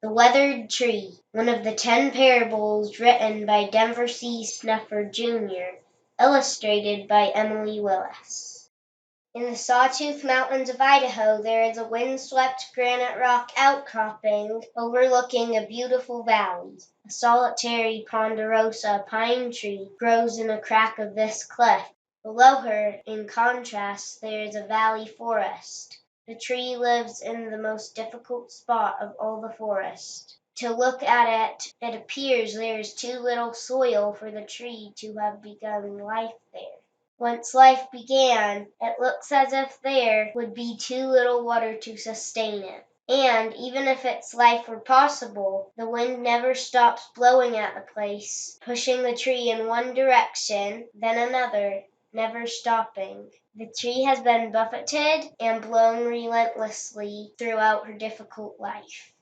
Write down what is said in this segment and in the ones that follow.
The Weathered Tree, one of the 10 parables written by Denver C. Snuffer, Jr., illustrated by Emily Willis. In the Sawtooth Mountains of Idaho, there is a windswept granite rock outcropping overlooking a beautiful valley. A solitary ponderosa pine tree grows in a crack of this cliff. Below her, in contrast, there is a valley forest. The tree lives in the most difficult spot of all the forest. To look at it, it appears there is too little soil for the tree to have begun life there. Once life began, it looks as if there would be too little water to sustain it. And even if its life were possible, the wind never stops blowing at the place, pushing the tree in one direction, then another, never stopping. The tree has been buffeted and blown relentlessly throughout her difficult life.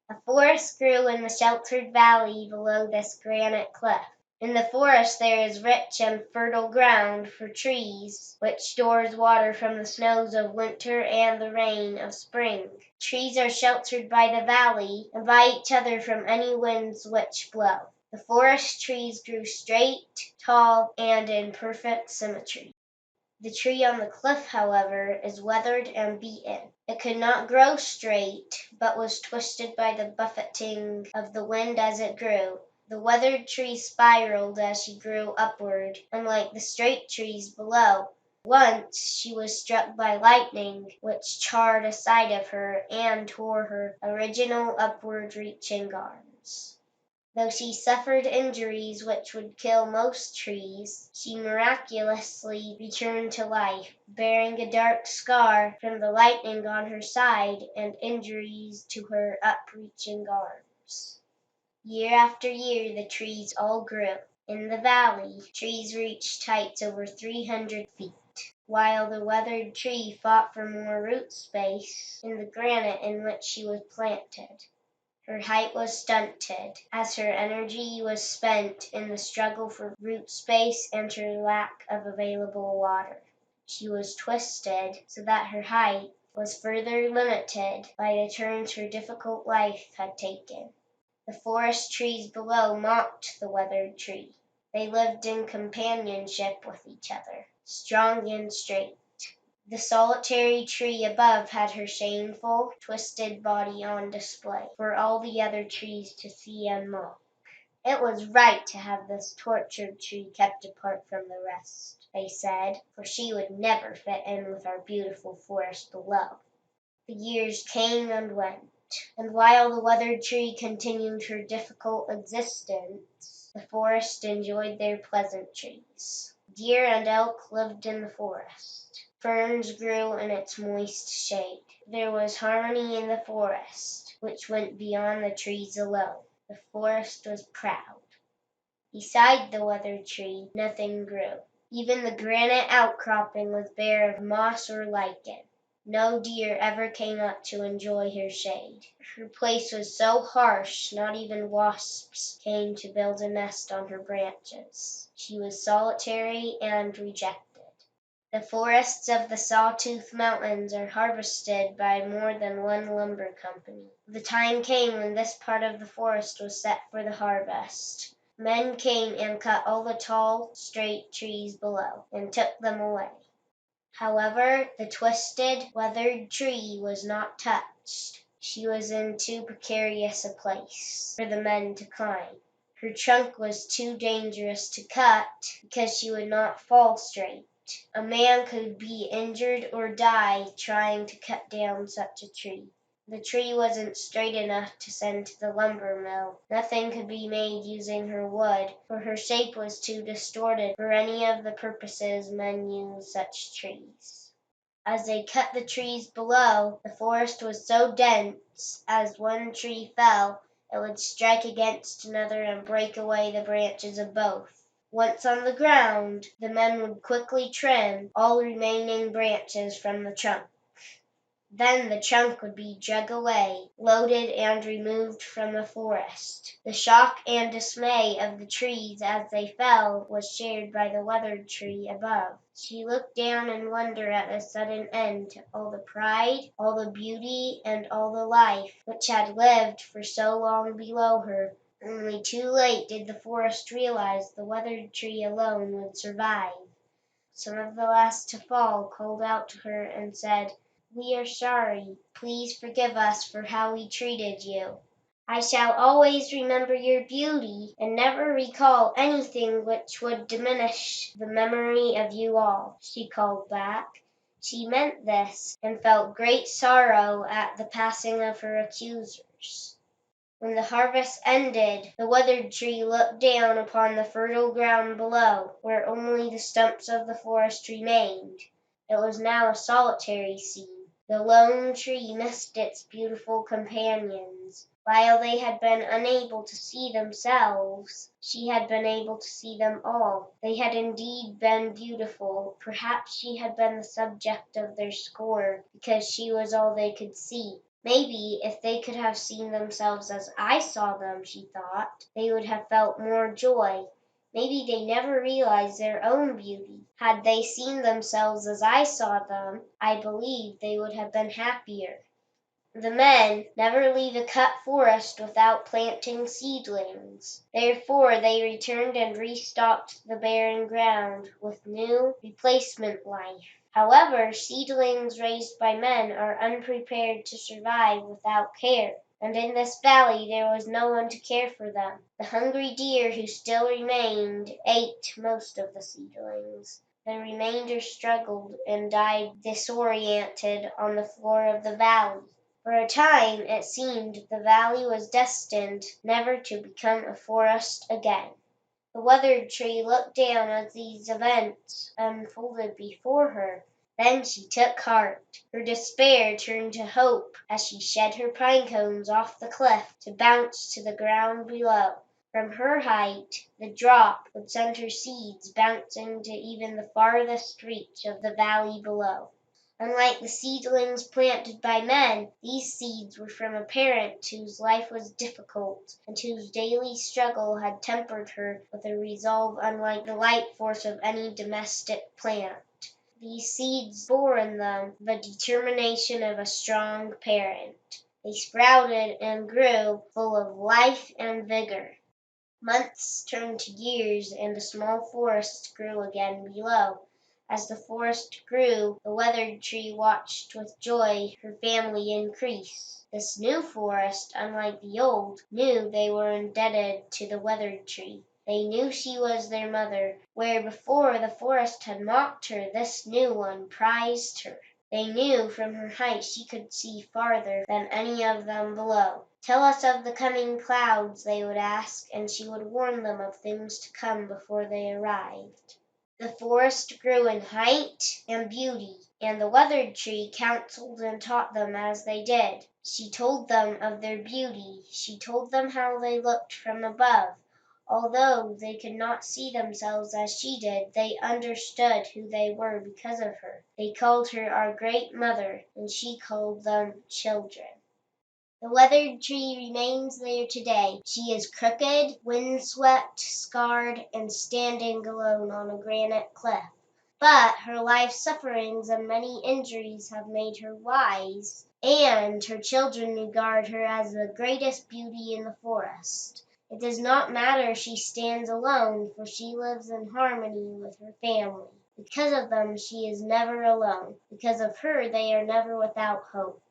A forest grew in the sheltered valley below this granite cliff. In the forest there is rich and fertile ground for trees, which stores water from the snows of winter and the rain of spring. Trees are sheltered by the valley and by each other from any winds which blow. The forest trees grew straight, tall, and in perfect symmetry. The tree on the cliff, however, is weathered and beaten. It could not grow straight, but was twisted by the buffeting of the wind as it grew. The weathered tree spiraled as she grew upward, unlike the straight trees below. Once she was struck by lightning, which charred a side of her and tore her original upward-reaching arms. Though she suffered injuries which would kill most trees, she miraculously returned to life, bearing a dark scar from the lightning on her side and injuries to her upreaching arms. Year after year, the trees all grew. In the valley, trees reached heights over 300 feet, while the weathered tree fought for more root space in the granite in which she was planted. Her height was stunted, as her energy was spent in the struggle for root space and her lack of available water. She was twisted so that her height was further limited by the turns her difficult life had taken. The forest trees below mocked the weathered tree. They lived in companionship with each other, strong and straight. The solitary tree above had her shameful, twisted body on display for all the other trees to see and mock. It was right to have this tortured tree kept apart from the rest, they said, for she would never fit in with our beautiful forest below. The years came and went, and while the weathered tree continued her difficult existence, the forest enjoyed their pleasantries. Deer and elk lived in the forest. Ferns grew in its moist shade. There was harmony in the forest, which went beyond the trees alone. The forest was proud. Beside the weathered tree, nothing grew. Even the granite outcropping was bare of moss or lichen. No deer ever came up to enjoy her shade. Her place was so harsh, not even wasps came to build a nest on her branches. She was solitary and rejected. The forests of the Sawtooth Mountains are harvested by more than one lumber company. The time came when this part of the forest was set for the harvest. Men came and cut all the tall, straight trees below and took them away. However, the twisted, weathered tree was not touched. She was in too precarious a place for the men to climb. Her trunk was too dangerous to cut because she would not fall straight. A man could be injured or die trying to cut down such a tree. The tree wasn't straight enough to send to the lumber mill. Nothing could be made using her wood, for her shape was too distorted for any of the purposes men use such trees. As they cut the trees below, the forest was so dense, as one tree fell, it would strike against another and break away the branches of both. Once on the ground, the men would quickly trim all remaining branches from the trunk. Then the trunk would be dragged away, loaded and removed from the forest. The shock and dismay of the trees as they fell was shared by the weathered tree above. She looked down in wonder at the sudden end to all the pride, all the beauty, and all the life which had lived for so long below her. Only too late did the forest realize the weathered tree alone would survive. Some of the last to fall called out to her and said, "We are sorry. Please forgive us for how we treated you." "I shall always remember your beauty, and never recall anything which would diminish the memory of you all," she called back. She meant this, and felt great sorrow at the passing of her accusers. When the harvest ended, the weathered tree looked down upon the fertile ground below, where only the stumps of the forest remained. It was now a solitary scene. The lone tree missed its beautiful companions. While they had been unable to see themselves, she had been able to see them all. They had indeed been beautiful. Perhaps she had been the subject of their scorn, because she was all they could see. Maybe if they could have seen themselves as I saw them, she thought, they would have felt more joy. Maybe they never realized their own beauty. Had they seen themselves as I saw them, I believe they would have been happier. The men never leave a cut forest without planting seedlings. Therefore they returned and restocked the barren ground with new replacement life. However, seedlings raised by men are unprepared to survive without care, and in this valley there was no one to care for them. The hungry deer who still remained ate most of the seedlings. The remainder struggled and died disoriented on the floor of the valley. For a time it seemed the valley was destined never to become a forest again. The weathered tree looked down as these events unfolded before her. Then she took heart. Her despair turned to hope as she shed her pine cones off the cliff to bounce to the ground below. From her height, the drop would send her seeds bouncing to even the farthest reach of the valley below. Unlike the seedlings planted by men, these seeds were from a parent whose life was difficult, and whose daily struggle had tempered her with a resolve unlike the light force of any domestic plant. These seeds bore in them the determination of a strong parent. They sprouted and grew, full of life and vigor. Months turned to years, and a small forest grew again below. As the forest grew, the weathered tree watched with joy her family increase. This new forest, unlike the old, knew they were indebted to the weathered tree. They knew she was their mother. Where before the forest had mocked her, this new one prized her. They knew from her height she could see farther than any of them below. "Tell us of the coming clouds," they would ask, and she would warn them of things to come before they arrived. The forest grew in height and beauty, and the weathered tree counseled and taught them as they did. She told them of their beauty. She told them how they looked from above. Although they could not see themselves as she did, they understood who they were because of her. They called her our great mother, and she called them children. The weathered tree remains there today. She is crooked, windswept, scarred, and standing alone on a granite cliff. But her life sufferings and many injuries have made her wise, and her children regard her as the greatest beauty in the forest. It does not matter she stands alone, for she lives in harmony with her family. Because of them she is never alone. Because of her they are never without hope.